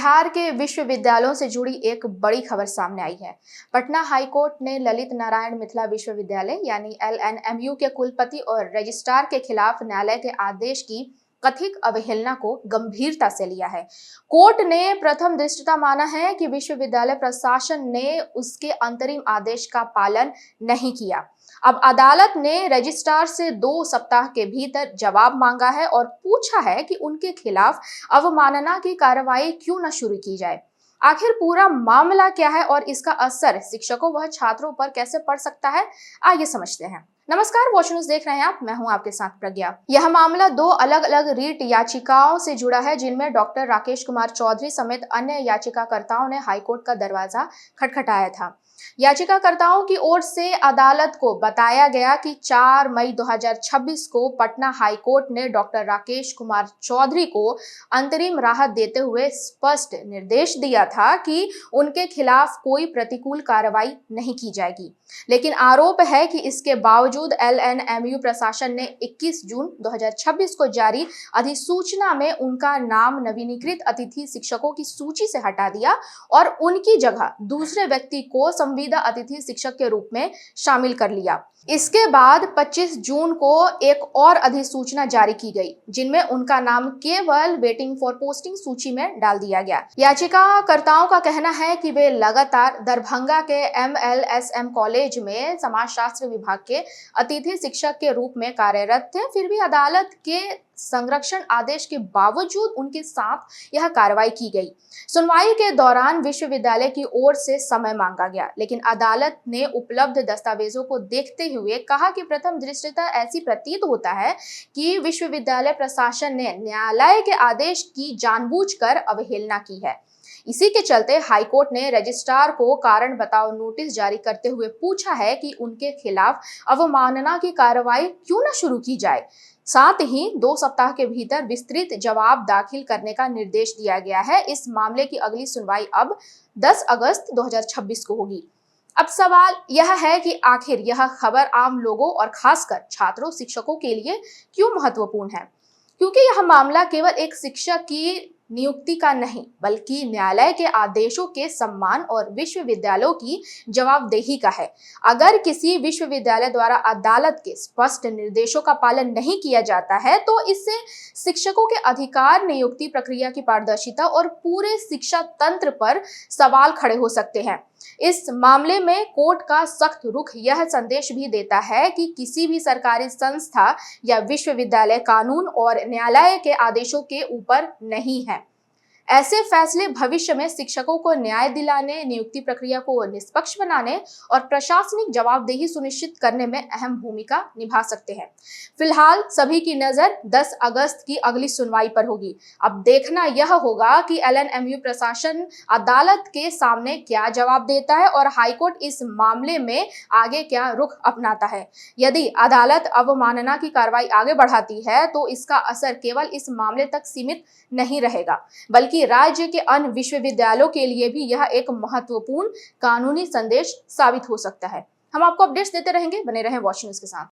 बिहार के विश्वविद्यालयों से जुड़ी एक बड़ी खबर सामने आई है। पटना हाईकोर्ट ने ललित नारायण मिथिला विश्वविद्यालय यानी LNMU के कुलपति और रजिस्ट्रार के खिलाफ न्यायालय के आदेश की कथित अवहेलना को गंभीरता से लिया है। कोर्ट ने प्रथम दृष्टया माना है कि विश्वविद्यालय प्रशासन ने उसके अंतरिम आदेश का पालन नहीं किया। अब अदालत ने रजिस्ट्रार से 2 सप्ताह के भीतर जवाब मांगा है और पूछा है कि उनके खिलाफ अवमानना की कार्रवाई क्यों न शुरू की जाए। आखिर पूरा मामला क्या है और इसका असर शिक्षकों व छात्रों पर कैसे पड़ सकता है, आइए समझते हैं। नमस्कार, वॉच न्यूज देख रहे हैं आप, मैं हूं आपके साथ प्रज्ञा। यह मामला 2 अलग अलग रीट याचिकाओं से जुड़ा है, जिनमें डॉक्टर राकेश कुमार चौधरी समेत अन्य याचिकाकर्ताओं ने हाईकोर्ट का दरवाजा खटखटाया था। याचिकाकर्ताओं की ओर से अदालत को बताया गया कि 4 मई 2026 को पटना हाईकोर्ट ने डॉक्टर राकेश कुमार चौधरी को अंतरिम राहत देते हुए स्पष्ट निर्देश दिया था कि उनके खिलाफ कोई प्रतिकूल कार्रवाई नहीं की जाएगी। लेकिन आरोप है कि इसके बावजूद LNMU प्रशासन ने 21 जून 2026 को जारी अधिसूचना में उनका नाम नवीनीकृत अतिथि शिक्षकों की सूची से हटा दिया और उनकी जगह दूसरे व्यक्ति को संविदा अतिथि शिक्षक के रूप में शामिल कर लिया। इसके बाद 25 जून को एक और अधिसूचना जारी की गई, जिनमें उनका नाम केवल वेटिंग फॉर पोस्टिंग सूची में डाल दिया गया। याचिकाकर्ताओं का कहना है कि वे लगातार दरभंगा के MLSM कॉलेज में समाजशास्त्र विभाग के अतिथि शिक्षक के रूप में कार्यरत थे। फिर भी अदालत के संरक्षण आदेश के बावजूद उनके साथ यह कार्रवाई की गई। सुनवाई के दौरान विश्वविद्यालय की ओर से समय मांगा गया, लेकिन अदालत ने उपलब्ध दस्तावेजों को देखते हुए कहा कि प्रथम दृष्टया ऐसी प्रतीत होता है कि विश्वविद्यालय प्रशासन ने न्यायालय के आदेश की जानबूझकर अवहेलना की है। इसी के चलते हाईकोर्ट ने रजिस्ट्रार को कारण बताओ नोटिस जारी करते हुए पूछा है कि उनके खिलाफ अवमानना की कार्रवाई क्यों न शुरू की जाए। साथ ही 2 सप्ताह के भीतर विस्तृत जवाब दाखिल करने का निर्देश दिया गया है। इस मामले की अगली सुनवाई अब 10 अगस्त 2026 को होगी। अब सवाल यह है कि आखिर यह खबर आम लोगों और खासकर छात्रों शिक्षकों के लिए क्यों महत्वपूर्ण है, क्योंकि यह मामला केवल एक शिक्षक की नियुक्ति का नहीं, बल्कि न्यायालय के आदेशों के सम्मान और विश्वविद्यालयों की जवाबदेही का है। अगर किसी विश्वविद्यालय द्वारा अदालत के स्पष्ट निर्देशों का पालन नहीं किया जाता है, तो इससे शिक्षकों के अधिकार, नियुक्ति प्रक्रिया की पारदर्शिता और पूरे शिक्षा तंत्र पर सवाल खड़े हो सकते हैं। इस मामले में कोर्ट का सख्त रुख यह संदेश भी देता है कि किसी भी सरकारी संस्था या विश्वविद्यालय कानून और न्यायालय के आदेशों के ऊपर नहीं है। ऐसे फैसले भविष्य में शिक्षकों को न्याय दिलाने, नियुक्ति प्रक्रिया को निष्पक्ष बनाने और प्रशासनिक जवाबदेही सुनिश्चित करने में अहम भूमिका निभा सकते हैं। फिलहाल सभी की नजर 10 अगस्त की अगली सुनवाई पर होगी। अब देखना यह होगा कि LNMU प्रशासन अदालत के सामने क्या जवाब देता है और हाईकोर्ट इस मामले में आगे क्या रुख अपनाता है। यदि अदालत अवमानना की कार्रवाई आगे बढ़ाती है, तो इसका असर केवल इस मामले तक सीमित नहीं रहेगा, बल्कि राज्य के अन्य विश्वविद्यालयों के लिए भी यह एक महत्वपूर्ण कानूनी संदेश साबित हो सकता है। हम आपको अपडेट्स देते रहेंगे, बने रहें वॉच न्यूज के साथ।